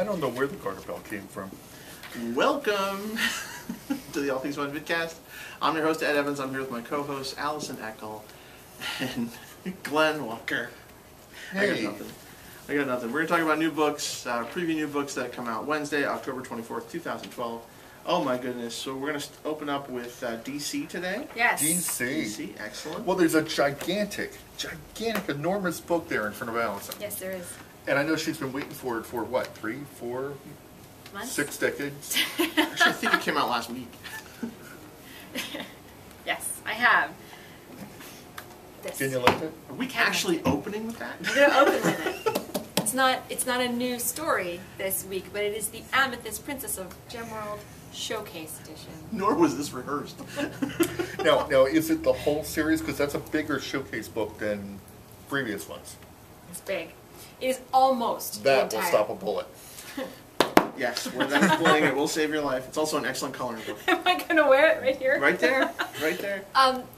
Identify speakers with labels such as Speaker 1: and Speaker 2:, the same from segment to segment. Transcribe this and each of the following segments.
Speaker 1: I don't know where the Carter Bell came from.
Speaker 2: Welcome to the All Things One Vidcast. I'm your host, Ed Evans. I'm here with my co-hosts, Allison Eckel and Glenn Walker.
Speaker 1: Hey.
Speaker 2: I got nothing. We're going to talk about new books, preview new books that come out Wednesday, October 24th, 2012. Oh my goodness. So we're going to open up with DC today.
Speaker 3: Yes.
Speaker 1: DC.
Speaker 2: Excellent.
Speaker 1: Well, there's a gigantic, enormous book there in front of Allison.
Speaker 3: Yes, there is.
Speaker 1: And I know she's been waiting for it for what, 3, 4,
Speaker 3: Months?
Speaker 1: 6 decades?
Speaker 2: Actually, I think it came out last week.
Speaker 3: Yes, I have. This.
Speaker 1: Can you lift it?
Speaker 2: Are we actually opening with that?
Speaker 3: We're going to open with it. It's not a new story this week, but it is the Amethyst Princess of Gemworld Showcase Edition.
Speaker 2: Nor was this rehearsed.
Speaker 1: Now, is it the whole series? Because that's a bigger showcase book than previous ones.
Speaker 3: It's big. It is almost
Speaker 1: That
Speaker 3: the
Speaker 1: will
Speaker 3: entire...
Speaker 1: stop a bullet.
Speaker 2: Yes, when that is playing, it will save your life. It's also an excellent coloring book.
Speaker 3: Am I going to wear it right here?
Speaker 2: Right there. Right there.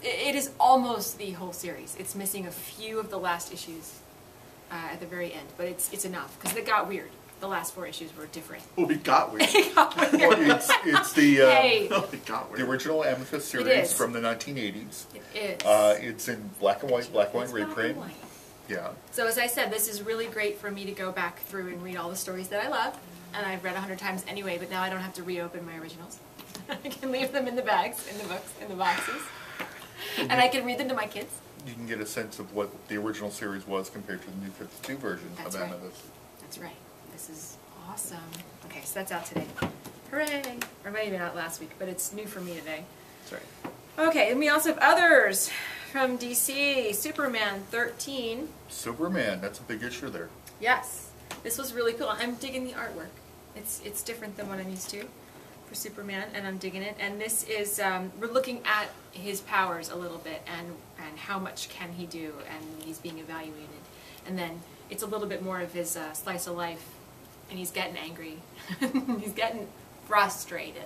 Speaker 3: It is almost the whole series. It's missing a few of the last issues at the very end, but it's enough, because it got weird. The last 4 issues were different.
Speaker 2: Oh, it got weird.
Speaker 3: It got weird.
Speaker 1: Well, it's the
Speaker 3: Hey.
Speaker 2: Oh, it got weird.
Speaker 1: the original Amethyst series
Speaker 3: is.
Speaker 1: from the 1980s.
Speaker 3: It is.
Speaker 1: It's in black and white
Speaker 3: It's black and
Speaker 1: reprint.
Speaker 3: white.
Speaker 1: Yeah.
Speaker 3: So as I said, this is really great for me to go back through and read all the stories that I love, and I've read 100 times anyway, but now I don't have to reopen my originals. I can leave them in the bags, in the books, in the boxes, and I can read them to my kids.
Speaker 1: You can get a sense of what the original series was compared to the new 52 version
Speaker 3: That's
Speaker 1: of
Speaker 3: right.
Speaker 1: Amethyst.
Speaker 3: That's right. This is awesome. Okay, so that's out today. Hooray! Or maybe not last week, but it's new for me today.
Speaker 2: That's right.
Speaker 3: Okay, and we also have others from DC. Superman 13.
Speaker 1: Superman, that's a big issue there.
Speaker 3: Yes, this was really cool. I'm digging the artwork. It's different than what I'm used to for Superman, and I'm digging it. And this is we're looking at his powers a little bit and how much can he do, and he's being evaluated. And then it's a little bit more of his slice of life, and he's getting angry. He's getting frustrated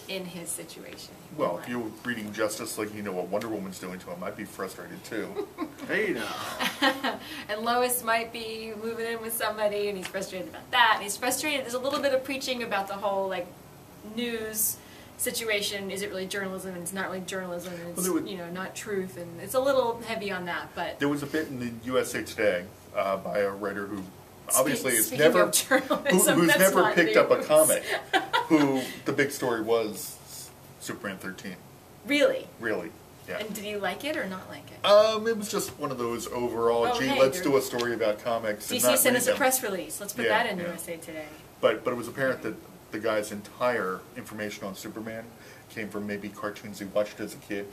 Speaker 3: in his situation.
Speaker 1: Well, if you were reading Justice like you know what Wonder Woman's doing to him, I'd be frustrated too.
Speaker 2: Hey now.
Speaker 3: And Lois might be moving in with somebody, and he's frustrated about that. And he's frustrated. There's a little bit of preaching about the whole news situation. Is it really journalism? And it's not really journalism. And it's not truth. And it's a little heavy on that. But
Speaker 1: There was a bit in the USA Today by a writer who obviously has
Speaker 3: speaking
Speaker 1: never
Speaker 3: of journalism,
Speaker 1: who's
Speaker 3: that's
Speaker 1: never
Speaker 3: not
Speaker 1: picked up a
Speaker 3: news.
Speaker 1: comic. Who the big story was Superman 13.
Speaker 3: Really?
Speaker 1: Really. Yeah.
Speaker 3: And did you like it or not like it?
Speaker 1: It was just one of those overall,
Speaker 3: Oh,
Speaker 1: gee,
Speaker 3: hey,
Speaker 1: let's do a story about comics and
Speaker 3: DC
Speaker 1: not
Speaker 3: sent
Speaker 1: read
Speaker 3: us a
Speaker 1: them.
Speaker 3: press release. Let's put
Speaker 1: Yeah,
Speaker 3: that in
Speaker 1: yeah.
Speaker 3: USA Today.
Speaker 1: But it was apparent that the guy's entire information on Superman came from maybe cartoons he watched as a kid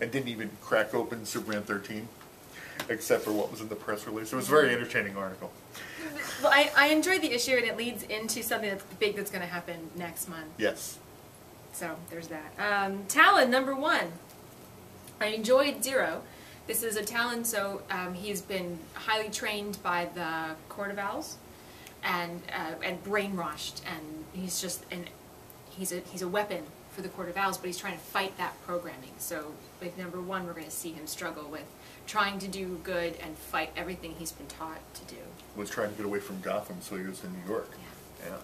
Speaker 1: and didn't even crack open Superman 13 except for what was in the press release. It was a very entertaining article.
Speaker 3: Well, I enjoyed the issue, and it leads into something that's big that's going to happen next month.
Speaker 1: Yes.
Speaker 3: So there's that. Talon #1. I enjoyed Zero. This is a Talon, so he's been highly trained by the Court of Owls and brainwashed, and he's a weapon for the Court of Owls, but he's trying to fight that programming. So with #1, we're going to see him struggle with trying to do good and fight everything he's been taught to do.
Speaker 1: Was trying to get away from Gotham, so he was in New York.
Speaker 3: Yeah.
Speaker 1: Yeah.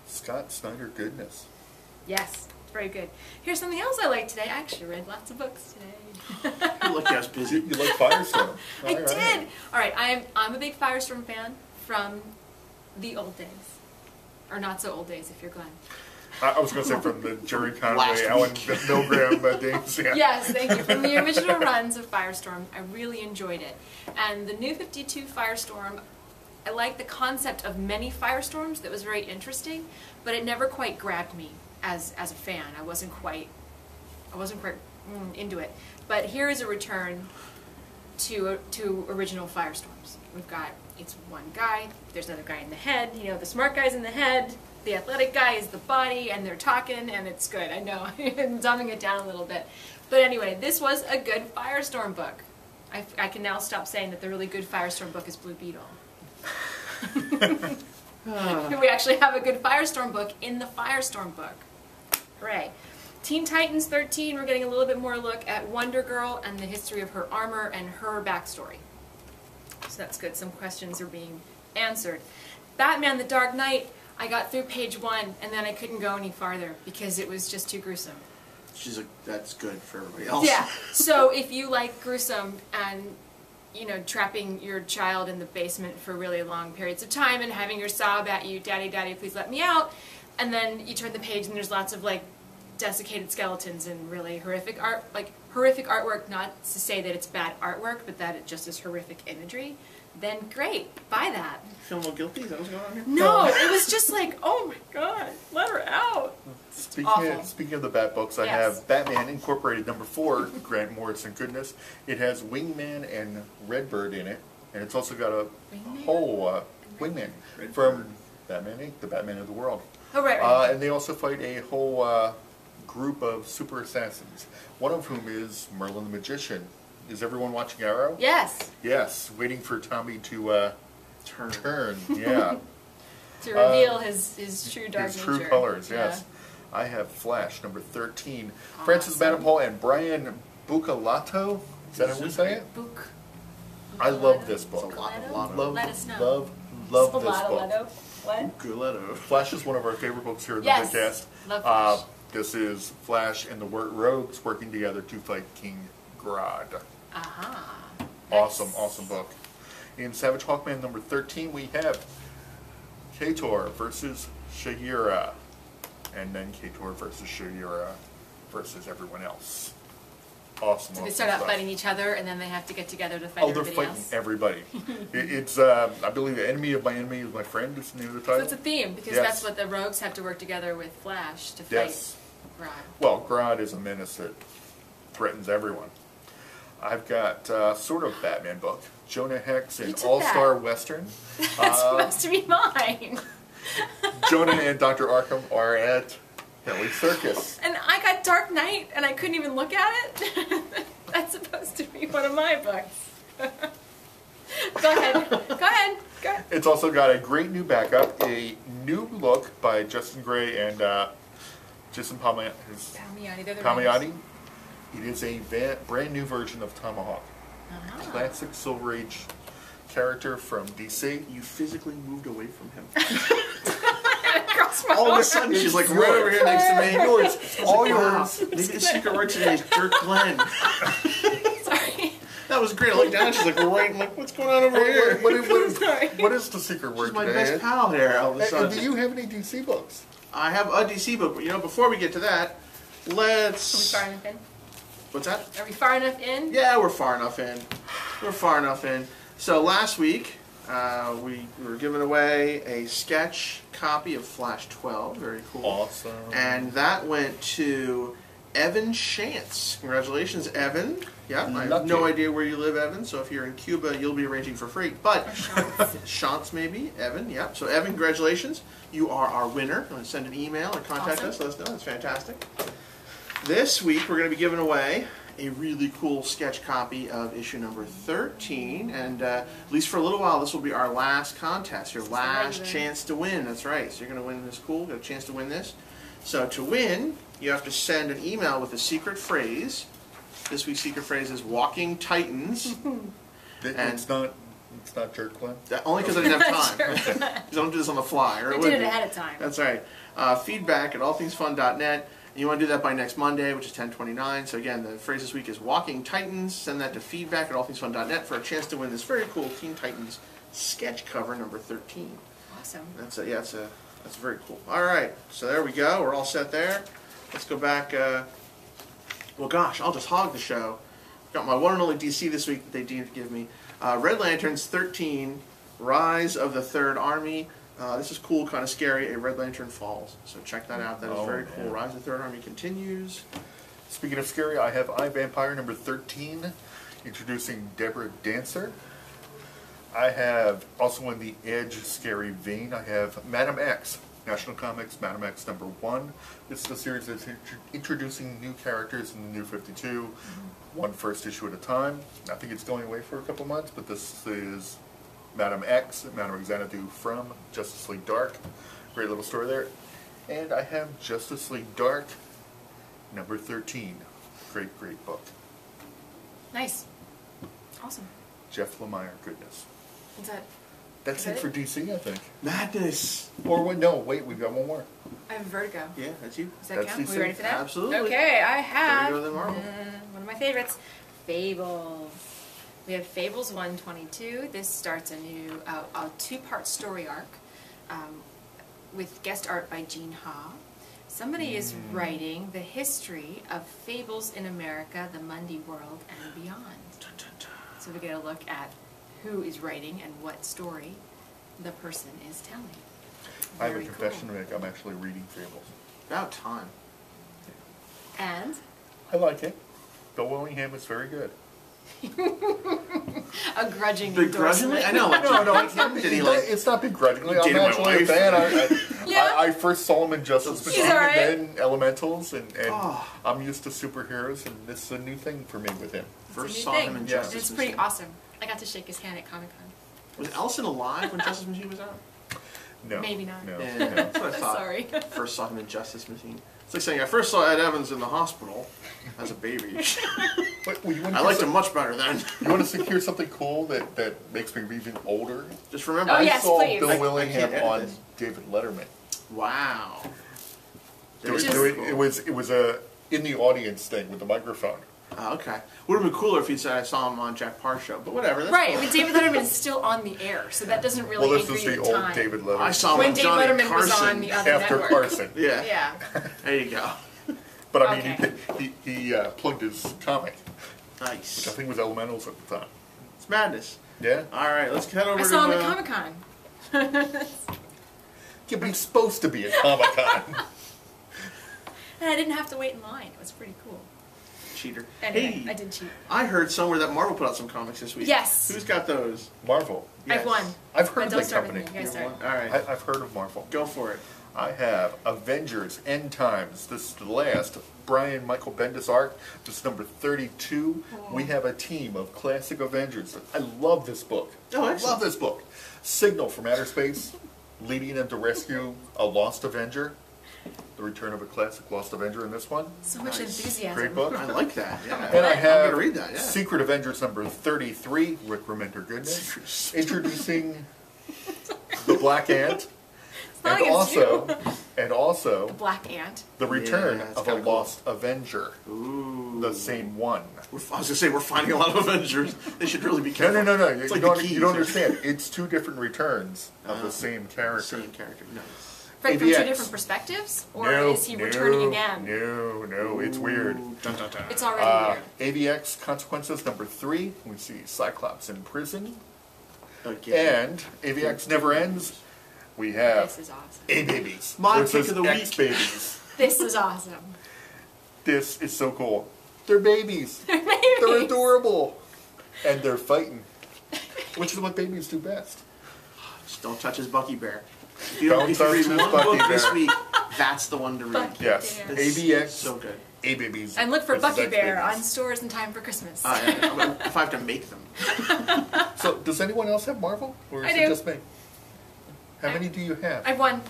Speaker 1: Scott Snyder goodness.
Speaker 3: Yes, very good. Here's something else I liked today. I actually read lots of books today.
Speaker 2: You look as busy.
Speaker 1: You like Firestorm.
Speaker 3: I did. All right, I'm a big Firestorm fan from the old days, or not so old days if you're Glenn.
Speaker 1: I was going to say from the Jerry Conway,
Speaker 2: Last
Speaker 1: Alan
Speaker 2: week.
Speaker 1: Milgram days. Yeah.
Speaker 3: Yes, thank you. From the original runs of Firestorm, I really enjoyed it. And the new 52 Firestorm, I like the concept of many Firestorms. That was very interesting, but it never quite grabbed me as a fan. I wasn't quite into it. But here is a return to original Firestorms. It's one guy, there's another guy in the head, the smart guy's in the head, the athletic guy is the body, and they're talking, and it's good. I know, I'm dumbing it down a little bit. But anyway, this was a good Firestorm book. I can now stop saying that the really good Firestorm book is Blue Beetle. We actually have a good Firestorm book in the Firestorm book. Hooray. Teen Titans 13, we're getting a little bit more look at Wonder Girl and the history of her armor and her backstory. So that's good. Some questions are being answered. Batman the Dark Knight, I got through page 1, and then I couldn't go any farther because it was just too gruesome.
Speaker 2: She's like, that's good for everybody else.
Speaker 3: Yeah. So if you like gruesome and, you know, trapping your child in the basement for really long periods of time and having her sob at you, "Daddy, Daddy, please let me out," and then you turn the page and there's lots of like desiccated skeletons and really horrific art, like horrific artwork. Not to say that it's bad artwork, but that it just is horrific imagery. Then great, buy that.
Speaker 2: You feel a little guilty? Is that what's going on here?
Speaker 3: No, it was just like, oh my god, let her out.
Speaker 1: Speaking of the Bat books, I
Speaker 3: Yes.
Speaker 1: have Batman Incorporated #4, Grant Morrison goodness. It has Wingman and Redbird in it, and it's also got a
Speaker 3: Wingman?
Speaker 1: whole Wingman
Speaker 2: Redbird.
Speaker 1: from Batman Inc., the Batman of the world.
Speaker 3: Oh, right.
Speaker 1: And they also fight a whole group of super assassins, one of whom is Merlin the Magician. Is everyone watching Arrow?
Speaker 3: Yes,
Speaker 1: Yes, waiting for Tommy to turn, yeah.
Speaker 3: to reveal his true dark
Speaker 1: His
Speaker 3: nature.
Speaker 1: true colors,
Speaker 3: Yeah.
Speaker 1: yes. I have Flash, #13.
Speaker 3: Awesome.
Speaker 1: Francis Manapul and Brian Bucalato. Is that how we say it?
Speaker 3: Book.
Speaker 1: I love this
Speaker 2: It's
Speaker 1: book.
Speaker 2: a lot of
Speaker 1: Love,
Speaker 3: Let us know.
Speaker 1: love this book.
Speaker 3: Gelato. What?
Speaker 2: Guletto.
Speaker 1: Flash is one of our favorite books here at the
Speaker 3: Yes.
Speaker 1: Vidcast.
Speaker 3: Love Flash.
Speaker 1: This is Flash and the Rogues working together to fight King Grodd.
Speaker 3: Aha.
Speaker 1: Awesome,
Speaker 3: Nice.
Speaker 1: awesome book. In Savage Hawkman #13, we have Kator versus Shayura. And then Kator versus Shayura versus everyone else. Awesome.
Speaker 3: So they
Speaker 1: awesome
Speaker 3: start out
Speaker 1: stuff.
Speaker 3: fighting each other, and then they have to get together to fight
Speaker 1: Oh, they're
Speaker 3: everybody
Speaker 1: fighting
Speaker 3: else.
Speaker 1: everybody. It's, I believe, the enemy of my enemy is my friend is the name of the
Speaker 3: So
Speaker 1: title.
Speaker 3: it's a theme, because
Speaker 1: Yes.
Speaker 3: that's what the rogues have to work together with Flash to fight
Speaker 1: Yes.
Speaker 3: Grodd.
Speaker 1: Well, Grodd is a menace that threatens everyone. I've got sort of Batman book. Jonah Hex
Speaker 3: You
Speaker 1: in
Speaker 3: took
Speaker 1: All-Star
Speaker 3: that.
Speaker 1: Western.
Speaker 3: That's supposed to be mine.
Speaker 1: Jonah and Dr. Arkham are at Heli Circus.
Speaker 3: And I got Dark Knight, and I couldn't even look at it. That's supposed to be one of my books. Go ahead. Go ahead. Go ahead.
Speaker 1: It's also got a great new backup, a new look by Justin Gray and Jason
Speaker 3: Palmiotti, they're the
Speaker 1: Palmiotti.
Speaker 3: writers.
Speaker 1: It is a brand new version of Tomahawk.
Speaker 3: Uh-huh.
Speaker 1: Classic Silver Age character from DC.
Speaker 2: You physically moved away from him.
Speaker 3: Across my
Speaker 2: All of a
Speaker 3: arm.
Speaker 2: sudden, she's like
Speaker 1: Yours.
Speaker 2: right over here next to me.
Speaker 1: Yours. All yours.
Speaker 2: Maybe the secret word today is Jerk Glenn.
Speaker 3: Sorry.
Speaker 2: That was great. I looked down, she's like right, I'm like, what's going on over here?
Speaker 3: Sorry.
Speaker 1: What is the secret word
Speaker 2: She's my
Speaker 1: today?
Speaker 2: best pal here, all of a
Speaker 1: And
Speaker 2: sudden.
Speaker 1: do you have any DC books?
Speaker 2: I have a DC book, but you know, before we get to that,
Speaker 3: Are we
Speaker 2: let's...
Speaker 3: far enough in?
Speaker 2: What's that?
Speaker 3: Are we far enough in?
Speaker 2: Yeah, we're far enough in. We're far enough in. So last week, we were giving away a sketch copy of Flash 12. Very cool.
Speaker 1: Awesome.
Speaker 2: And that went to Evan Shantz. Congratulations, Evan. Yeah, I have
Speaker 1: Lucky.
Speaker 2: no idea where you live, Evan, so if you're in Cuba, you'll be arranging for free. But
Speaker 3: Or Shantz.
Speaker 2: Shantz, maybe, Evan, yeah. So Evan, congratulations. You are our winner. You want to send an email or contact
Speaker 3: Awesome.
Speaker 2: us, let us know. That's fantastic. This week, we're going to be giving away a really cool sketch copy of issue number 13. And at least for a little while, this will be our last contest, your last
Speaker 3: regular.
Speaker 2: chance to win. That's right. So you're going to win this cool, got a chance to win this. So to win, you have to send an email with a secret phrase. This week's secret phrase is "Walking Titans."
Speaker 1: It's not Jerk Glenn?
Speaker 2: Only because I didn't have time.
Speaker 3: Sure.
Speaker 2: Because I don't do this on the fly. Or
Speaker 3: We
Speaker 2: it
Speaker 3: did
Speaker 2: would
Speaker 3: it
Speaker 2: be.
Speaker 3: ahead of time.
Speaker 2: That's right. Feedback at allthingsfun.net. And you want to do that by next Monday, which is 10/29. So again, the phrase this week is "Walking Titans." Send that to feedback at allthingsfun.net for a chance to win this very cool Teen Titans sketch cover number 13.
Speaker 3: Awesome.
Speaker 2: That's very cool. All right, so there we go. We're all set there. Let's go back. Well, gosh, I'll just hog the show. Got my one and only DC this week that they deemed to give me. Red Lanterns 13, Rise of the Third Army. This is cool, kind of scary. A Red Lantern falls. So check that out. That is
Speaker 1: Oh,
Speaker 2: very cool.
Speaker 1: man.
Speaker 2: Rise of the Third Army continues.
Speaker 1: Speaking of scary, I have iVampire number 13, introducing Deborah Dancer. I have, also in the Edge scary vein, I have Madam X, National Comics, Madam X number 1. This is a series that's introducing new characters in the New 52, one first issue at a time. I think it's going away for a couple months, but this is Madam X, Madam Xanadu from Justice League Dark. Great little story there. And I have Justice League Dark number 13. Great, great book.
Speaker 3: Nice. Awesome.
Speaker 1: Jeff Lemire goodness.
Speaker 3: What's that?
Speaker 1: That's it for DC, I think.
Speaker 2: Madness.
Speaker 1: Or what? No, wait, we've got one more.
Speaker 3: I have Vertigo.
Speaker 2: Yeah, that's you.
Speaker 3: Does that
Speaker 1: That's
Speaker 3: count?
Speaker 1: DC.
Speaker 3: We ready for that?
Speaker 2: Absolutely.
Speaker 3: Okay, I have
Speaker 2: Vertigo, then Marvel.
Speaker 3: one of my favorites, Fables. We have Fables 122. This starts a new, a two-part story arc with guest art by Gene Ha. Somebody is writing the history of fables in America, the Mundy world, and beyond.
Speaker 2: Dun, dun, dun.
Speaker 3: So we get a look at who is writing and what story the person is telling.
Speaker 1: I have a
Speaker 3: Very
Speaker 1: confession
Speaker 3: cool.
Speaker 1: to make. I'm actually reading Fables.
Speaker 2: About time.
Speaker 3: And
Speaker 1: I like it. Bill Willingham is very good.
Speaker 3: a grudging
Speaker 2: Begrudgingly?
Speaker 3: endorsement.
Speaker 2: I know. Like, did he like?
Speaker 1: It's not begrudgingly. I'm
Speaker 2: dated my
Speaker 1: actually a
Speaker 2: wife?
Speaker 1: fan.
Speaker 3: Yeah.
Speaker 1: I first saw him in Justice
Speaker 2: He's
Speaker 1: Machine
Speaker 3: alright.
Speaker 1: and then Elementals, and
Speaker 2: Oh.
Speaker 1: I'm used to superheroes, and this is a new thing for me with him.
Speaker 2: First
Speaker 3: It's a
Speaker 2: saw
Speaker 3: new
Speaker 2: him
Speaker 3: thing.
Speaker 2: in
Speaker 1: Yeah.
Speaker 2: Justice
Speaker 3: It's pretty
Speaker 2: Machine.
Speaker 3: awesome. I got to shake his hand at Comic-Con.
Speaker 2: Was Elson alive when Justice Machine was out?
Speaker 1: No.
Speaker 3: Maybe not.
Speaker 1: No.
Speaker 2: Yeah,
Speaker 1: no.
Speaker 2: that's what I thought.
Speaker 3: Sorry.
Speaker 2: First saw him in Justice Machine. It's like saying I first saw Ed Evans in the hospital as a baby.
Speaker 1: But, well, you want
Speaker 2: I
Speaker 1: to
Speaker 2: liked him much better then.
Speaker 1: You want to hear something cool that makes me even older?
Speaker 2: Just remember.
Speaker 3: Oh,
Speaker 1: I
Speaker 3: yes,
Speaker 1: saw
Speaker 3: please.
Speaker 1: Bill
Speaker 2: I
Speaker 1: Willingham
Speaker 2: can't edit
Speaker 1: on
Speaker 2: this.
Speaker 1: David Letterman.
Speaker 2: Wow.
Speaker 1: It
Speaker 3: Which
Speaker 1: was,
Speaker 3: is-
Speaker 1: it was a in the audience thing with the microphone.
Speaker 2: Oh, okay. Would have been cooler if he'd said I saw him on Jack Parr's show, but whatever. That's
Speaker 3: Right,
Speaker 2: cool.
Speaker 3: I mean, David Letterman is still on the air, so that doesn't really
Speaker 1: Well, this
Speaker 3: anchor
Speaker 1: was
Speaker 3: you
Speaker 1: the
Speaker 3: in
Speaker 1: old
Speaker 3: time.
Speaker 1: David Letterman.
Speaker 2: I saw him
Speaker 3: When
Speaker 2: on
Speaker 3: Dave
Speaker 2: Johnny
Speaker 3: Letterman
Speaker 2: Carson.
Speaker 3: was on the other
Speaker 1: after
Speaker 3: network.
Speaker 1: Carson.
Speaker 2: Yeah.
Speaker 3: Yeah.
Speaker 2: There you go.
Speaker 1: But I mean,
Speaker 3: Okay.
Speaker 1: he plugged his comic, which I
Speaker 2: Nice.
Speaker 1: think was Elementals at the time.
Speaker 2: It's madness.
Speaker 1: Yeah?
Speaker 2: All right, let's head over
Speaker 3: I
Speaker 2: to.
Speaker 3: saw him at Comic-Con.
Speaker 1: Yeah, but he's supposed to be at Comic-Con.
Speaker 3: And I didn't have to wait in line. It was pretty cool.
Speaker 2: Cheater.
Speaker 3: Anyway,
Speaker 2: Hey,
Speaker 3: I did cheat.
Speaker 2: I heard somewhere that Marvel put out some comics this week.
Speaker 3: Yes.
Speaker 2: Who's got those?
Speaker 1: Marvel.
Speaker 3: I've won.
Speaker 1: I've heard
Speaker 3: But
Speaker 1: of
Speaker 3: don't
Speaker 1: that
Speaker 3: start
Speaker 1: company.
Speaker 3: with me. You guys
Speaker 2: You're
Speaker 3: start.
Speaker 2: one? All right.
Speaker 1: I've heard of Marvel.
Speaker 2: Go for it.
Speaker 1: I have Avengers End Times. This is the last. Brian Michael Bendis art. This is number 32.
Speaker 3: Oh.
Speaker 1: We have a team of classic Avengers. I love this book.
Speaker 2: Oh,
Speaker 1: I
Speaker 2: excellent.
Speaker 1: love this book. Signal from outer space, leading them to rescue a lost Avenger. The return of a classic lost Avenger in this one.
Speaker 3: So much
Speaker 2: Nice.
Speaker 3: enthusiasm.
Speaker 1: Great book.
Speaker 2: I like that. Yeah.
Speaker 1: And I
Speaker 2: I'm
Speaker 1: have
Speaker 2: gonna read that. Yeah.
Speaker 1: Secret Avengers number 33, Rick Remender Goodness, introducing the Black Ant,
Speaker 3: It's not
Speaker 1: and
Speaker 3: against
Speaker 1: also
Speaker 3: The Black Ant.
Speaker 1: the return
Speaker 2: Yeah, it's
Speaker 1: of a
Speaker 2: kinda cool.
Speaker 1: lost Avenger,
Speaker 2: Ooh.
Speaker 1: the same one.
Speaker 2: I was gonna say we're finding a lot of Avengers. They should really be
Speaker 1: No,
Speaker 2: careful.
Speaker 1: no, no, no.
Speaker 2: It's
Speaker 1: You,
Speaker 2: like
Speaker 1: don't,
Speaker 2: the
Speaker 1: you
Speaker 2: keys.
Speaker 1: don't understand. It's two different returns of the same character.
Speaker 2: Same character. Nice.
Speaker 3: Right, from two
Speaker 1: AVX.
Speaker 3: different perspectives? Or
Speaker 1: No,
Speaker 3: is he
Speaker 1: no,
Speaker 3: returning again?
Speaker 1: No, it's weird.
Speaker 2: Ooh, dun, dun, dun.
Speaker 3: It's already weird.
Speaker 1: AVX Consequences number 3. We see Cyclops in prison.
Speaker 2: Again.
Speaker 1: And AVX Never Ends. We have
Speaker 3: This is awesome.
Speaker 1: A-Babies
Speaker 2: My
Speaker 1: versus
Speaker 2: pick of the week.
Speaker 1: X-Babies.
Speaker 3: This is awesome.
Speaker 1: This is so cool. They're babies. They're
Speaker 3: Babies.
Speaker 1: adorable. And they're fighting. Which is what babies do best.
Speaker 2: Just don't touch his Bucky Bear. If you,
Speaker 1: Don't
Speaker 2: if you
Speaker 1: touch
Speaker 2: read
Speaker 1: his
Speaker 2: one
Speaker 1: Bucky
Speaker 2: book this
Speaker 1: Bear.
Speaker 2: week, that's the one to read.
Speaker 3: Bucky
Speaker 1: Yes.
Speaker 3: Bear.
Speaker 2: It's
Speaker 1: AVX.
Speaker 2: so good.
Speaker 1: A-Babies.
Speaker 3: And look for
Speaker 1: versus
Speaker 3: Bucky Bear
Speaker 1: X-Babies.
Speaker 3: on stores in time for Christmas.
Speaker 2: Yeah, if I have to make them.
Speaker 1: So, does anyone else have Marvel? Or is
Speaker 3: I
Speaker 1: it
Speaker 3: do.
Speaker 1: just me? How many do you have?
Speaker 3: I've won.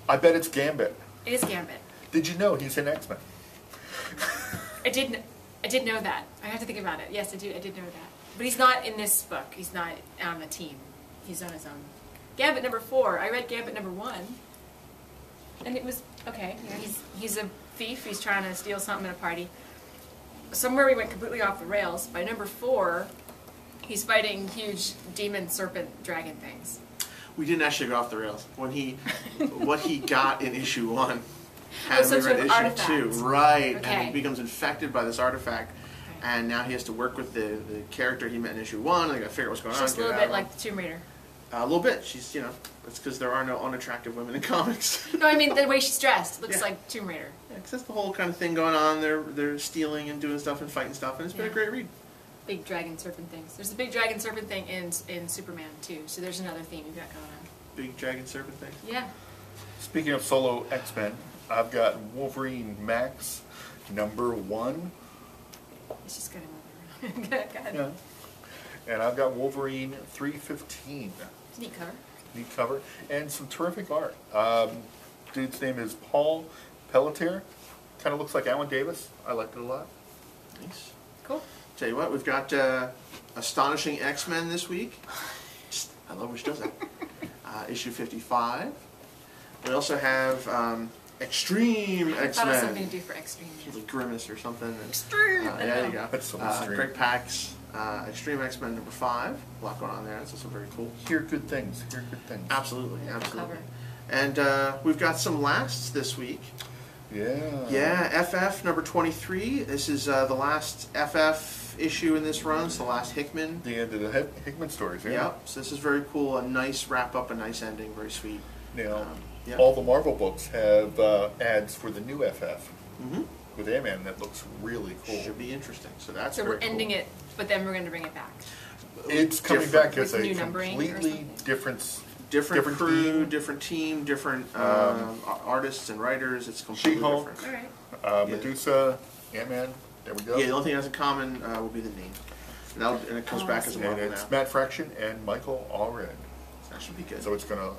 Speaker 1: I bet it's Gambit.
Speaker 3: It is Gambit.
Speaker 1: Did you know he's in X-Men?
Speaker 3: I did know that. I have to think about it. Yes, I did know that. But he's not in this book. He's not on the team. He's on his own. Gambit number 4. I read Gambit number 1. And it was okay. You know, he's a thief. He's trying to steal something at a party. Somewhere we went completely off the rails. By number 4, he's fighting huge demon, serpent, dragon things.
Speaker 2: We didn't actually go off the rails. When what he got in issue 1
Speaker 3: Oh,
Speaker 2: had
Speaker 3: some
Speaker 2: him
Speaker 3: sort
Speaker 2: read
Speaker 3: of
Speaker 2: issue
Speaker 3: artifact.
Speaker 2: 2. Right.
Speaker 3: Okay.
Speaker 2: And he becomes infected by this artifact.
Speaker 3: Okay.
Speaker 2: And now he has to work with the character he met in issue 1. And they got to figure out what's going on.
Speaker 3: Just a
Speaker 2: get
Speaker 3: little
Speaker 2: it out
Speaker 3: bit
Speaker 2: of him.
Speaker 3: like the Tomb Raider.
Speaker 2: A little bit. She's, it's because there are no unattractive women in comics.
Speaker 3: No, I mean the way she's dressed looks
Speaker 2: Yeah.
Speaker 3: like Tomb Raider.
Speaker 2: Yeah, 'cause that's the whole kind of thing going on. They're stealing and doing stuff and fighting stuff, and it's been a
Speaker 3: Yeah.
Speaker 2: great read.
Speaker 3: Big dragon serpent things. There's a big dragon serpent thing in Superman too. So there's another theme you've got going on.
Speaker 2: Big dragon serpent thing.
Speaker 3: Yeah.
Speaker 1: Speaking of solo X-Men, I've got Wolverine Max number 1.
Speaker 3: It's just gonna move around. Go ahead.
Speaker 1: Yeah. And I've got Wolverine 315.
Speaker 3: It's a neat cover.
Speaker 1: Neat cover. And some terrific art. Dude's name is Paul Pelletier. Kind of looks like Alan Davis. I liked it a lot.
Speaker 2: Nice.
Speaker 3: Cool.
Speaker 2: Tell you what, we've got Astonishing X-Men this week. Just I love when she does that. Issue 55. We also have Extreme
Speaker 3: I thought of something
Speaker 2: X-Men.
Speaker 3: to do for Extreme. Yeah.
Speaker 2: Like Grimace or something. And,
Speaker 3: Extreme!
Speaker 2: yeah, there you go.
Speaker 1: That's so extreme.
Speaker 2: Greg Pak's Extreme X-Men number 5. A lot going on there. That's also very cool.
Speaker 1: Hear good things. Hear good things.
Speaker 2: Absolutely, absolutely.
Speaker 3: Cover.
Speaker 2: And we've got some lasts this week.
Speaker 1: Yeah.
Speaker 2: Yeah, FF number 23. This is the last FF issue in this run. It's the last Hickman.
Speaker 1: The end of the Hickman stories, yeah.
Speaker 2: Yep. So this is very cool. A nice wrap up, a nice ending, very sweet.
Speaker 1: Now,
Speaker 2: Yeah.
Speaker 1: all the Marvel books have ads for the new FF
Speaker 2: Mm-hmm.
Speaker 1: with Ant-Man that looks really cool.
Speaker 2: Should be interesting. So that's
Speaker 3: So
Speaker 2: very
Speaker 3: we're ending
Speaker 2: cool.
Speaker 3: it, but then we're going to bring it back.
Speaker 1: It's coming
Speaker 2: Different.
Speaker 1: back as
Speaker 3: With
Speaker 1: a
Speaker 3: new numbering or
Speaker 1: completely
Speaker 3: something?
Speaker 2: Different crew,
Speaker 1: team.
Speaker 2: different team, different artists and writers. It's completely
Speaker 1: She-Hulk.
Speaker 2: different.
Speaker 3: All right.
Speaker 2: Yeah.
Speaker 1: Medusa, Ant-Man. There we go.
Speaker 2: Yeah, the only thing that has in common will be the name. And it comes
Speaker 3: Oh,
Speaker 2: back
Speaker 3: I
Speaker 2: as a
Speaker 3: see.
Speaker 1: And
Speaker 2: Marvel
Speaker 1: it's
Speaker 2: now.
Speaker 1: Matt Fraction and Michael Allred.
Speaker 2: That should be good.
Speaker 1: So it's going to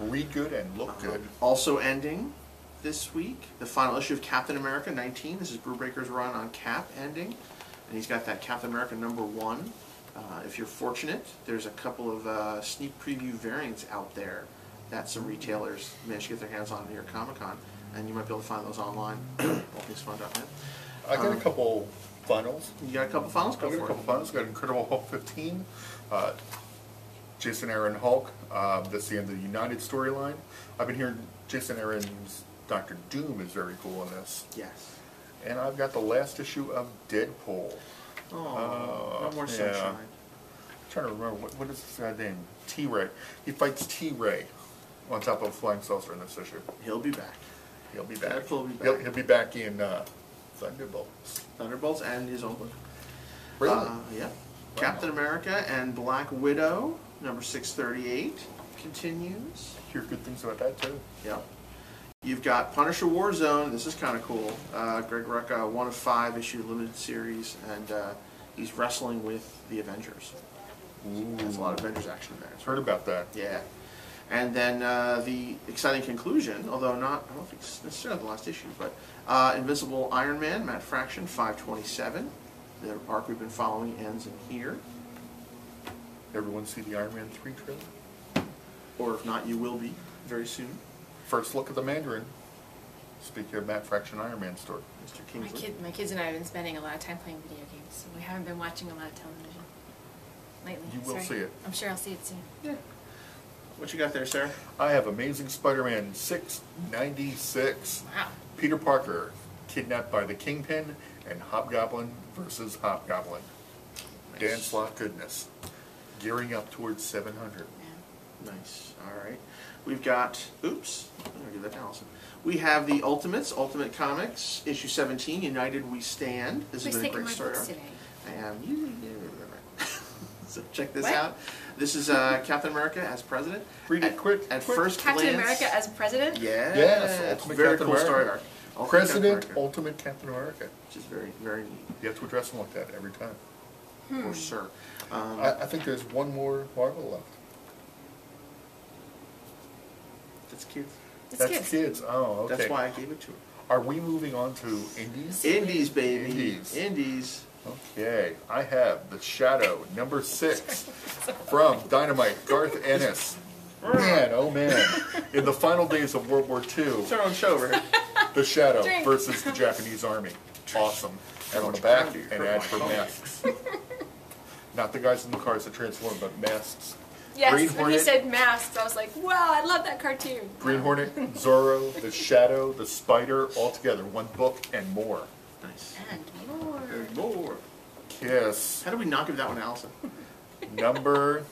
Speaker 1: read good and look good.
Speaker 2: Also ending this week, the final issue of Captain America 19. This is Brubaker's run on Cap ending. And he's got that Captain America number 1. If you're fortunate, there's a couple of sneak preview variants out there that some retailers managed to get their hands on near Comic-Con. And you might be able to find those online. allthingsfun.net.
Speaker 1: I got a couple finals.
Speaker 2: You got a couple finals?
Speaker 1: I
Speaker 2: Go
Speaker 1: got a
Speaker 2: for
Speaker 1: couple
Speaker 2: it.
Speaker 1: finals. Got Incredible Hulk 15. Jason Aaron Hulk. That's the end of the United storyline. I've been hearing Jason Aaron's Dr. Doom is very cool in this.
Speaker 2: Yes.
Speaker 1: And I've got the last issue of Deadpool.
Speaker 2: Oh, no more
Speaker 1: yeah.
Speaker 2: sunshine.
Speaker 1: I'm trying to remember, what is this guy's name? T-Ray. He fights T-Ray on top of a flying saucer in this issue.
Speaker 2: He'll be back.
Speaker 1: He'll be back.
Speaker 2: Deadpool will be back.
Speaker 1: He'll be back in Thunderbolts.
Speaker 2: Thunderbolts and his own book.
Speaker 1: Really?
Speaker 2: Yeah. Captain America and Black Widow, number 638, continues.
Speaker 1: Hear good things about that too.
Speaker 2: Yep. You've got Punisher Warzone. This is kind of cool. Greg Rucka, 1 of 5 issue limited series, and he's wrestling with the Avengers. There's a lot of Avengers action in there. It's
Speaker 1: Heard about that.
Speaker 2: Yeah. And then the exciting conclusion, although not, I don't think it's necessarily the last issue, but Invincible Iron Man, Matt Fraction, 527. The arc we've been following ends in here.
Speaker 1: Everyone see the Iron Man 3 trailer?
Speaker 2: Or if not, you will be very soon.
Speaker 1: First look at the Mandarin. Speaking of Matt Fraction Iron Man story.
Speaker 2: Mr.
Speaker 3: My,
Speaker 2: Kingsley.
Speaker 3: my kids and I have been spending a lot of time playing video games, so we haven't been watching a lot of television lately.
Speaker 1: You will
Speaker 3: Sorry.
Speaker 1: see it.
Speaker 3: I'm sure I'll see it soon.
Speaker 2: Yeah. What you got there, Sarah?
Speaker 1: I have Amazing Spider-Man 696.
Speaker 3: Wow.
Speaker 1: Peter Parker, kidnapped by the Kingpin, and Hobgoblin versus Hobgoblin.
Speaker 2: Nice.
Speaker 1: Dan Slott goodness. Gearing up towards 700.
Speaker 3: Yeah.
Speaker 2: Nice. All right. We've got, oops, I'm going to give that to Allison. We have the Ultimates, Ultimate Comics, issue 17, United We Stand. This has
Speaker 3: Who's
Speaker 2: been a
Speaker 3: taking
Speaker 2: great
Speaker 3: my
Speaker 2: story.
Speaker 3: books today?
Speaker 2: I am. So check this
Speaker 3: What?
Speaker 2: out. This is Captain America as president.
Speaker 1: Read it quick.
Speaker 2: At
Speaker 1: quick.
Speaker 2: first
Speaker 3: Captain
Speaker 2: glance,
Speaker 3: America as president?
Speaker 2: yeah,
Speaker 1: Yes,
Speaker 2: it's
Speaker 1: Ultimate
Speaker 2: very
Speaker 1: Captain
Speaker 2: cool story
Speaker 1: America.
Speaker 2: arc. Ultimate
Speaker 1: President,
Speaker 2: Captain America,
Speaker 1: Ultimate Captain America.
Speaker 2: which is very, very neat,
Speaker 1: You have to address him like that every time.
Speaker 2: for sure.
Speaker 1: I think there's one more Marvel left.
Speaker 2: That's kids.
Speaker 3: It's
Speaker 1: That's kids. Oh, okay.
Speaker 2: That's why I gave it to her.
Speaker 1: Are we moving on to indies?
Speaker 2: Indies, baby.
Speaker 1: Indies.
Speaker 2: Indies.
Speaker 1: Okay, I have The Shadow, number 6, from Dynamite, Garth Ennis. Man, oh man. In the final days of World War II,
Speaker 2: It's our own show over here.
Speaker 1: The Shadow
Speaker 3: Drink.
Speaker 1: versus the Japanese Army. Awesome. And on the
Speaker 2: much
Speaker 1: back,
Speaker 2: time do you
Speaker 1: an
Speaker 2: hurt
Speaker 1: ad
Speaker 2: my
Speaker 1: for
Speaker 2: phone?
Speaker 1: masks. Not the guys in the cars that transform, but masks.
Speaker 3: Yes,
Speaker 1: Green
Speaker 3: when he
Speaker 1: Hornet.
Speaker 3: said masks, I was like, wow, I love that cartoon.
Speaker 1: Green Hornet, Zorro, The Shadow, The Spider, all together. One book and more.
Speaker 2: Nice.
Speaker 3: And more.
Speaker 2: There's more.
Speaker 1: Kiss.
Speaker 2: How do we not give that one to Allison?
Speaker 1: Number,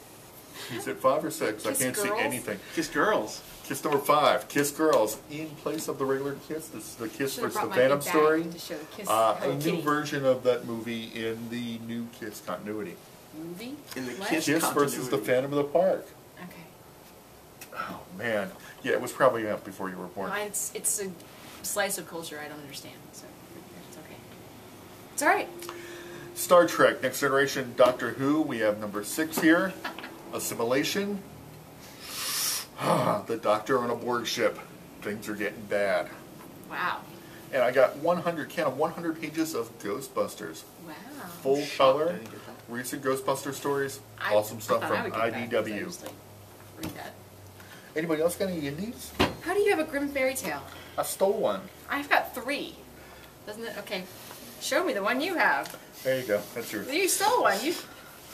Speaker 1: is it 5 or 6? I
Speaker 3: Kiss
Speaker 1: can't see
Speaker 3: Girls?
Speaker 1: anything.
Speaker 2: Kiss Girls.
Speaker 1: Kiss number 5, Kiss Girls. In place of the regular Kiss, this is the Kiss
Speaker 3: Should've
Speaker 1: versus the
Speaker 3: brought my
Speaker 1: Phantom
Speaker 3: big bag
Speaker 1: story.
Speaker 3: to show the Kiss
Speaker 1: A
Speaker 3: Hello
Speaker 1: new
Speaker 3: Kitty
Speaker 1: version of that movie in the new Kiss continuity.
Speaker 3: movie.
Speaker 2: In the
Speaker 3: What?
Speaker 2: Kiss-
Speaker 1: Kiss versus the
Speaker 2: continuity.
Speaker 1: Phantom of the Park.
Speaker 3: Okay.
Speaker 1: Oh man, yeah, it was probably out before you were born.
Speaker 3: Well, it's a slice of culture I don't understand, so it's okay. It's all right.
Speaker 1: Star Trek, Next Generation, Doctor Who. We have number 6 here. Assimilation. The Doctor on a Borg ship. Things are getting bad.
Speaker 3: Wow.
Speaker 1: And I got 100 pages of Ghostbusters.
Speaker 3: Wow.
Speaker 1: Full
Speaker 2: Shocked I
Speaker 1: color.
Speaker 2: didn't get that.
Speaker 1: recent Ghostbuster stories.
Speaker 3: I-
Speaker 1: Awesome
Speaker 3: I
Speaker 1: stuff
Speaker 3: thought I
Speaker 1: from
Speaker 3: would get that, 'cause I
Speaker 1: IDW.
Speaker 3: just, like, read that.
Speaker 1: Anybody else got any indies?
Speaker 3: How do you have a Grim Fairy Tale?
Speaker 1: I stole one.
Speaker 3: I've got 3. Doesn't it? Okay. Show me the one you have.
Speaker 1: There you go. That's yours.
Speaker 3: You stole one. You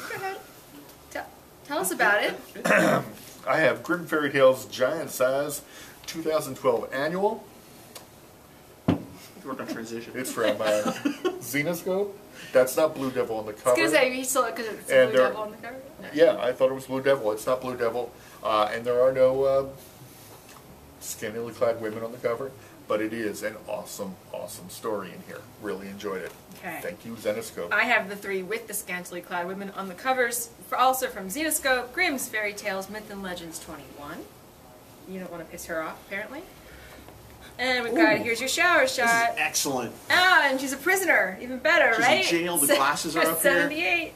Speaker 3: go ahead. Tell us about it.
Speaker 1: I have Grim Fairy Tales Giant Size 2012 Annual.
Speaker 2: We're gonna transition.
Speaker 1: It's from Zenoscope. That's not Blue Devil on the
Speaker 3: I was
Speaker 1: cover.
Speaker 3: gonna say you stole it because it's
Speaker 1: And
Speaker 3: Blue
Speaker 1: there-
Speaker 3: Devil on the cover. No.
Speaker 1: Yeah, I thought it was Blue Devil. It's not Blue Devil. And there are no scantily clad women on the cover. But it is an awesome, awesome story in here. Really enjoyed it.
Speaker 3: Okay.
Speaker 1: Thank you, Zenoscope.
Speaker 3: I have the 3 with the scantily clad women on the covers. Also from Zenoscope, Grimm's Fairy Tales, Myth and Legends 21. You don't want to piss her off, apparently. And we've got, here's your shower
Speaker 2: This is
Speaker 3: shot.
Speaker 2: excellent.
Speaker 3: Ah, and she's a prisoner. Even better,
Speaker 2: She's
Speaker 3: right?
Speaker 2: in jail, the glasses are up here.
Speaker 3: 78.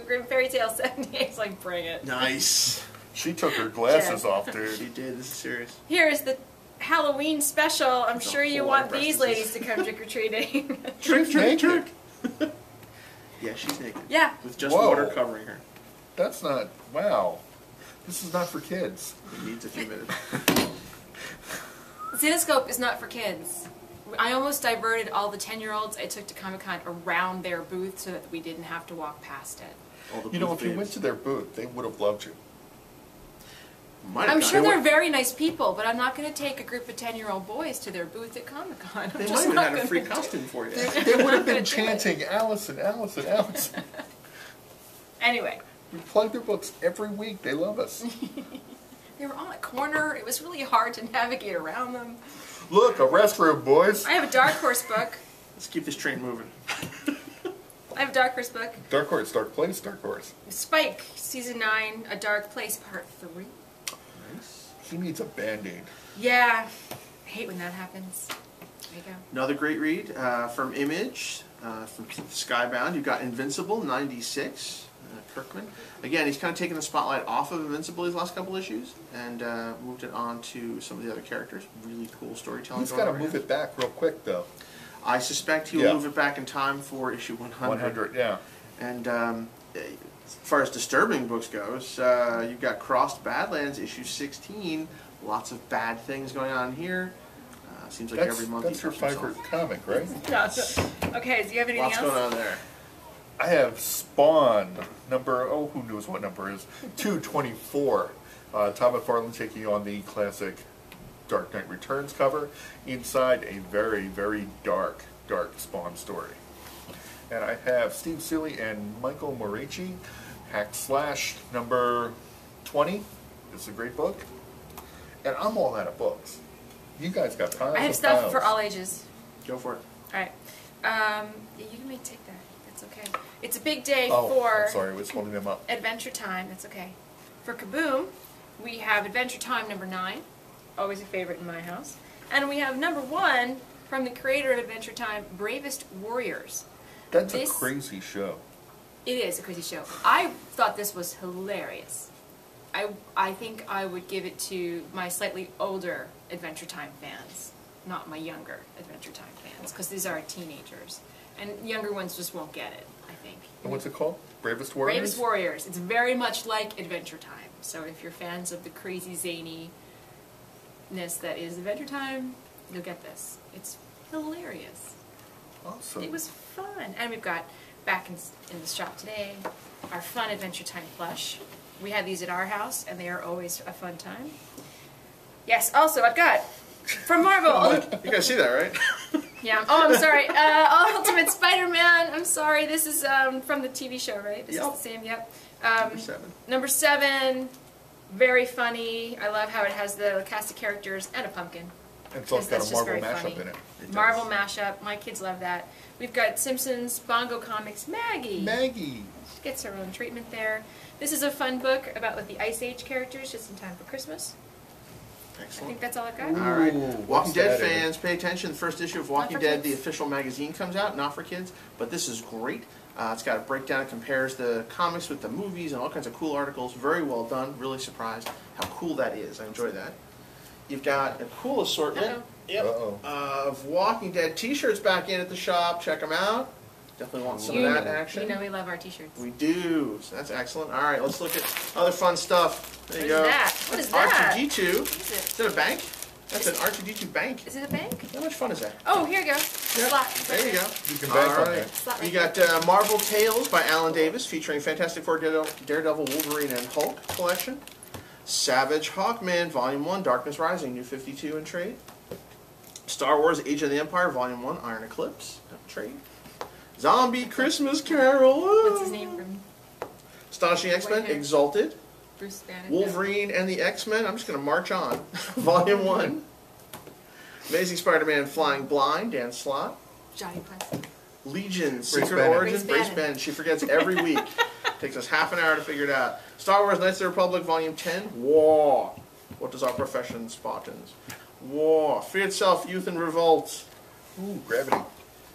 Speaker 3: Grim Fairy Tale 78. It's like, bring it.
Speaker 2: Nice.
Speaker 1: She took her glasses
Speaker 3: Yeah.
Speaker 1: off,
Speaker 2: She
Speaker 1: dude.
Speaker 2: did. This is serious.
Speaker 3: Here's the Halloween special. I'm
Speaker 2: There's a
Speaker 3: sure you
Speaker 2: whole lot
Speaker 3: want
Speaker 2: of
Speaker 3: these
Speaker 2: references.
Speaker 3: ladies to come trick-or-treating.
Speaker 2: Trick,
Speaker 1: She's
Speaker 2: trick,
Speaker 1: naked.
Speaker 2: trick. Yeah, she's naked.
Speaker 3: Yeah.
Speaker 2: With just
Speaker 1: Whoa.
Speaker 2: water covering her.
Speaker 1: That's not, wow. This is not for kids.
Speaker 2: It needs a few minutes.
Speaker 3: Zenoscope is not for kids. I almost diverted all the 10-year-olds I took to Comic-Con around their booth so that we didn't have to walk past it.
Speaker 2: All the
Speaker 1: You know,
Speaker 2: booth
Speaker 1: if you
Speaker 2: babes.
Speaker 1: went to their booth, they would have loved you.
Speaker 2: Might have
Speaker 3: I'm
Speaker 2: got
Speaker 3: sure
Speaker 2: it.
Speaker 3: they're very nice people, but I'm not going to take a group of 10-year-old boys to their booth at Comic-Con.
Speaker 2: They might have had a free costume for you.
Speaker 1: They would have been chanting, Allison, Allison, Allison.
Speaker 3: Anyway,
Speaker 1: We plug their books every week. They love us.
Speaker 3: they were on a corner. It was really hard to navigate around them.
Speaker 1: Look, a restroom, boys.
Speaker 3: I have a Dark Horse book.
Speaker 2: Let's keep this train moving.
Speaker 3: I have a Dark Horse book.
Speaker 1: Dark Horse, Dark Place, Dark Horse.
Speaker 3: Spike, Season 9, A Dark Place, Part 3.
Speaker 2: Nice.
Speaker 1: He needs a Band-Aid.
Speaker 3: Yeah, I hate when that happens. There you go.
Speaker 2: Another great read from Image, from Skybound. You've got Invincible, 96, Kirkman. Again, he's kind of taken the spotlight off of Invincible these last couple issues and moved it on to some of the other characters. Really cool storytelling.
Speaker 1: He's
Speaker 2: going
Speaker 1: got to
Speaker 2: on
Speaker 1: move
Speaker 2: here.
Speaker 1: it back real quick, though.
Speaker 2: I suspect he'll
Speaker 1: Yeah.
Speaker 2: move it back in time for issue 100.
Speaker 1: 100, yeah.
Speaker 2: And as far as disturbing books goes, you've got Crossed Badlands, issue 16. Lots of bad things going on here. Seems like every month
Speaker 1: That's
Speaker 2: he
Speaker 1: your
Speaker 2: touches himself.
Speaker 1: favorite comic, right?
Speaker 3: Okay, do you have anything
Speaker 2: Lots
Speaker 3: else?
Speaker 2: going on there.
Speaker 1: I have Spawn, number, who knows what number it is, 224. Tom McFarlane taking on the classic Dark Knight Returns cover. Inside, a very, very dark Spawn story. And I have Steve Seeley and Michael Morici, Hack Slash, number 20. It's a great book. And I'm all out of books. You guys got piles
Speaker 3: I have
Speaker 1: of
Speaker 3: stuff
Speaker 1: piles.
Speaker 3: for all ages.
Speaker 2: Go for it.
Speaker 3: All right. Yeah, you may take that. That's okay. It's a big day
Speaker 1: Oh,
Speaker 3: for
Speaker 1: I'm sorry, I was holding them up.
Speaker 3: Adventure Time. That's okay. For Kaboom, we have Adventure Time number 9. Always a favorite in my house. And we have number 1 from the creator of Adventure Time, Bravest Warriors.
Speaker 1: That's
Speaker 3: This-
Speaker 1: a crazy show.
Speaker 3: It is a crazy show. I thought this was hilarious. I think I would give it to my slightly older Adventure Time fans, not my younger Adventure Time fans, because these are teenagers. And younger ones just won't get it, I think.
Speaker 1: And what's it called? Bravest Warriors?
Speaker 3: Bravest Warriors. It's very much like Adventure Time. So if you're fans of the crazy zaniness that is Adventure Time, you'll get this. It's hilarious.
Speaker 1: Awesome.
Speaker 3: It was fun. And we've got, back in the shop today, our fun Adventure Time plush. We have these at our house, and they are always a fun time. Yes, also, I've got, from Marvel,
Speaker 2: You guys see that, right?
Speaker 3: yeah, oh, I'm sorry, Ultimate Spider-Man, I'm sorry, this is from the TV show, right? This
Speaker 2: Yep.
Speaker 3: is the same, yep.
Speaker 2: Number 7.
Speaker 3: Number 7, very funny. I love how it has the cast of characters and a pumpkin.
Speaker 1: It's also got
Speaker 3: That's
Speaker 1: a
Speaker 3: just
Speaker 1: Marvel
Speaker 3: very
Speaker 1: mashup
Speaker 3: funny.
Speaker 1: in it.
Speaker 2: It does.
Speaker 3: Marvel mashup, my kids love that. We've got Simpsons, Bongo Comics, Maggie.
Speaker 1: Maggie.
Speaker 3: She gets her own treatment there. This is a fun book about with the Ice Age characters, just in time for Christmas. I
Speaker 2: Excellent.
Speaker 3: think that's all I've got.
Speaker 1: Ooh.
Speaker 2: All right.
Speaker 1: what's
Speaker 2: Walking Dead
Speaker 1: that in?
Speaker 2: fans, pay attention. The first issue of Walking
Speaker 3: for
Speaker 2: Dead,
Speaker 3: kids.
Speaker 2: the official magazine, comes out. Not for kids, but this is great. It's got a breakdown. It compares the comics with the movies and all kinds of cool articles. Very well done. Really surprised how cool that is. I enjoy that. You've got a cool assortment
Speaker 3: Uh-oh.
Speaker 2: yep,
Speaker 1: Uh-oh.
Speaker 2: of Walking Dead t-shirts back in at the shop. Check them out. Definitely want some of that action.
Speaker 3: You know we love our t-shirts.
Speaker 2: We do. So that's excellent. All right, let's look at other fun stuff. There you
Speaker 3: What
Speaker 2: go.
Speaker 3: is that? What is that?
Speaker 2: R2D2.
Speaker 3: What is it?
Speaker 2: Is it a bank? That's an R2D2 bank.
Speaker 3: Is it a bank?
Speaker 2: How much fun is that?
Speaker 3: Oh, here you go.
Speaker 2: Yeah,
Speaker 3: Slot.
Speaker 2: there you go.
Speaker 1: You can bank on that.
Speaker 3: Slot right
Speaker 2: You got Marvel Tales by Alan Davis featuring Fantastic Four, Daredevil, Wolverine, and Hulk collection. Savage Hawkman Volume 1, Darkness Rising, New 52 in trade. Star Wars Age of the Empire Volume 1, Iron Eclipse, trade. Zombie Christmas Carol.
Speaker 3: What's his name from?
Speaker 2: Astonishing X-Men,
Speaker 3: Whitehair.
Speaker 2: Exalted.
Speaker 3: Bruce Banner.
Speaker 2: Wolverine and the X-Men. I'm just going to march on. Volume 1. Amazing Spider-Man Flying Blind, Dan Slott.
Speaker 3: Johnny Quest.
Speaker 2: Legion, Secret
Speaker 1: Bannon.
Speaker 2: Origins,
Speaker 3: Brace
Speaker 2: Brace
Speaker 3: Bannon.
Speaker 2: Bannon. She forgets every week. Takes us half an hour to figure it out. Star Wars Knights of the Republic, Volume 10, War. What does our profession, Spartans? War. Fear itself, Youth and Revolt.
Speaker 1: Ooh, Gravity.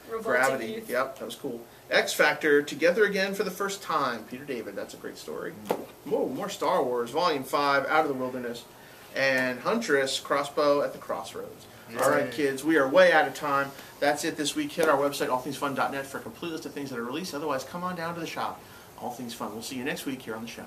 Speaker 3: Revolting
Speaker 2: Gravity.
Speaker 3: Youth.
Speaker 2: Yep, that was cool. X Factor, Together Again for the First Time. Peter David, that's a great story. Whoa, more Star Wars. Volume 5, Out of the Wilderness. And Huntress, Crossbow at the Crossroads.
Speaker 1: Yay.
Speaker 2: All right, kids, we are way out of time. That's it this week. Hit our website, allthingsfun.net, for a complete list of things that are released. Otherwise, come on down to the shop. All Things Fun. We'll see you next week here on the show.